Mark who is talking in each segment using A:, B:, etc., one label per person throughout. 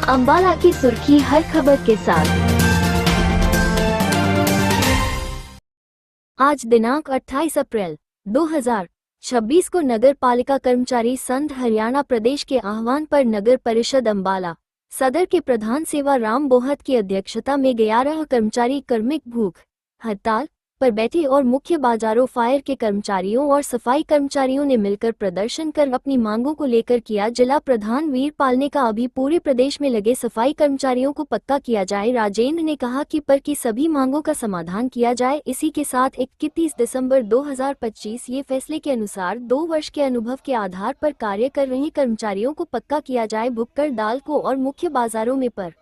A: अंबाला की सुर्खी हर खबर के साथ। आज दिनांक 28 अप्रैल 2026 को नगर पालिका कर्मचारी संघ हरियाणा प्रदेश के आह्वान पर नगर परिषद अंबाला सदर के प्रधान सेवा राम बोहत की अध्यक्षता में 11 कर्मचारी कार्मिक भूख हड़ताल पर बैठे और मुख्य बाजारों फायर के कर्मचारियों और सफाई कर्मचारियों ने मिलकर प्रदर्शन कर अपनी मांगों को लेकर किया। जिला प्रधान वीरपाल ने कहा अभी पूरे प्रदेश में लगे सफाई कर्मचारियों को पक्का किया जाए। राजेंद्र ने कहा कि पर की सभी मांगों का समाधान किया जाए। इसी के साथ 31 दिसंबर 2025 ये फैसले के अनुसार 2 वर्ष के अनुभव के आधार पर कार्य कर रहे कर्मचारियों को पक्का किया जाए। भुक्कड़ दाल को और मुख्य बाजारों में पर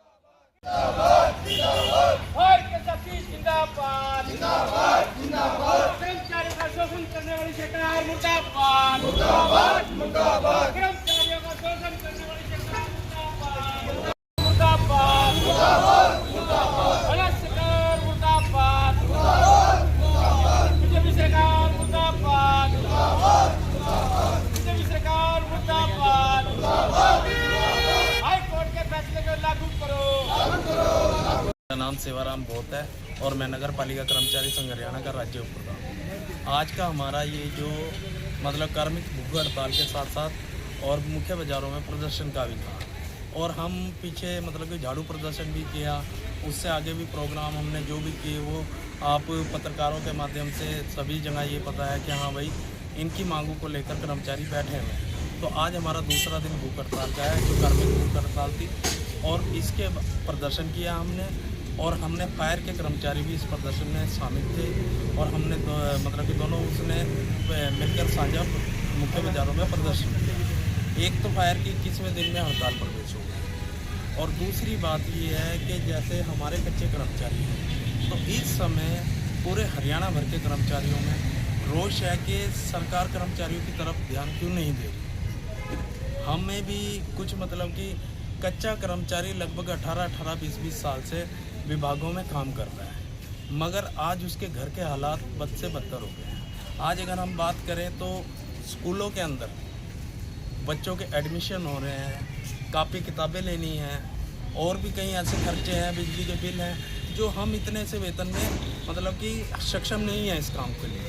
B: कर्मचारियों का शोषण करने वाली सरकार मुर्दाबाद, मुर्दाबाद, मुर्दाबाद। कर्मचारियों का शोषण करने वाली सरकार मुर्दाबाद, मुर्दाबाद, मुर्दाबाद। गलत सरकार मुर्दाबाद, मुर्दाबाद, मुर्दाबाद। बीजेपी सरकार मुर्दाबाद, मुर्दाबाद, मुर्दाबाद। बीजेपी सरकार मुर्दाबाद, मुर्दाबाद। हाई कोर्ट के फैसले को लागू करो, लागू करो।
C: मेरा नाम सेवाराम बोहत है और मैं नगर पालिका कर्मचारी संघ हरियाणा का राज्य उपप्रधान। आज का हमारा ये जो मतलब कार्मिक भूख हड़ताल के साथ साथ और मुख्य बाज़ारों में प्रदर्शन का भी था और हम पीछे मतलब कि झाड़ू प्रदर्शन भी किया। उससे आगे भी प्रोग्राम हमने जो भी किए वो आप पत्रकारों के माध्यम से सभी जगह ये पता है कि हाँ भाई इनकी मांगों को लेकर कर्मचारी बैठे हुए हैं। तो आज हमारा दूसरा दिन भूख हड़ताल का है जो कार्मिक भूख हड़ताल थी और इसके प्रदर्शन किया हमने और हमने फायर के कर्मचारी भी इस प्रदर्शन में शामिल थे और हमने मतलब कि दोनों उसने मिलकर साझा मुख्य बाज़ारों में प्रदर्शन किया। एक तो फायर की 21वें दिन में हड़ताल प्रवेश हो गई और दूसरी बात ये है कि जैसे हमारे कच्चे कर्मचारी हैं तो इस समय पूरे हरियाणा भर के कर्मचारियों में रोष है कि सरकार कर्मचारियों की तरफ ध्यान क्यों नहीं दे रही। हमें भी कुछ मतलब कि कच्चा कर्मचारी लगभग 18-20 साल से विभागों में काम कर रहा है मगर आज उसके घर के हालात बद से बदतर हो गए हैं। आज अगर हम बात करें तो स्कूलों के अंदर बच्चों के एडमिशन हो रहे हैं, कापी किताबें लेनी हैं और भी कई ऐसे खर्चे हैं, बिजली के बिल हैं जो हम इतने से वेतन में मतलब कि सक्षम नहीं है इस काम के लिए।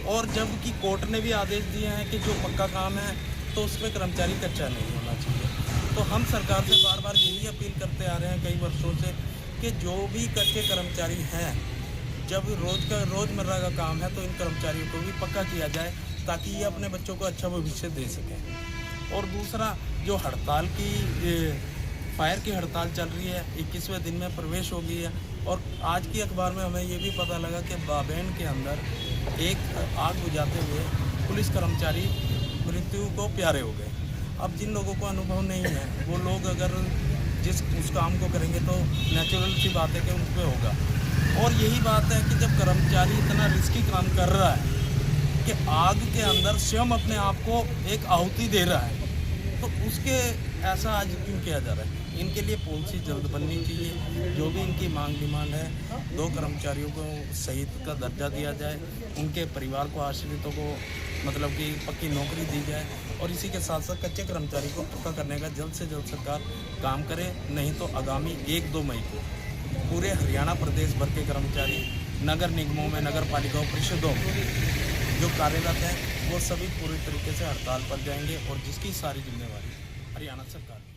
C: और जब कि कोर्ट ने भी आदेश दिए हैं कि जो पक्का काम है तो उस पर कर्मचारी कच्चा नहीं होना चाहिए। तो हम सरकार से बार बार यही अपील करते आ रहे हैं कई वर्षों से कि जो भी कच्चे कर्मचारी हैं जब रोज़मर्रा का काम है तो इन कर्मचारियों को भी पक्का किया जाए ताकि ये अपने बच्चों को अच्छा भविष्य दे सकें। और दूसरा जो हड़ताल की फायर की हड़ताल चल रही है 21वें दिन में प्रवेश हो गई है और आज की अखबार में हमें ये भी पता लगा कि बाबेन के अंदर एक आग बुझाते हुए पुलिस कर्मचारी मृत्यु को प्यारे हो गए। अब जिन लोगों को अनुभव नहीं है वो लोग अगर उस काम को करेंगे तो नेचुरल सी बात है कि उन पर होगा। और यही बात है कि जब कर्मचारी इतना रिस्की काम कर रहा है कि आग के अंदर स्वयं अपने आप को एक आहुति दे रहा है तो उसके ऐसा आज क्यों किया जा रहा है। इनके लिए पॉलिसी जल्द बननी चाहिए। जो भी इनकी मांग डिमांड है 2 कर्मचारियों को शहीद का दर्जा दिया जाए, उनके परिवार को आश्रितों को मतलब कि पक्की नौकरी दी जाए और इसी के साथ साथ कच्चे कर्मचारी को पक्का करने का जल्द से जल्द सरकार काम करे। नहीं तो आगामी 1-2 मई को पूरे हरियाणा प्रदेश भर के कर्मचारी नगर निगमों में, नगर पालिकाओं, परिषदों में जो कार्यरत हैं वो सभी पूरी तरीके से हड़ताल पर जाएंगे और जिसकी सारी जिम्मेवारी हरियाणा सरकार की।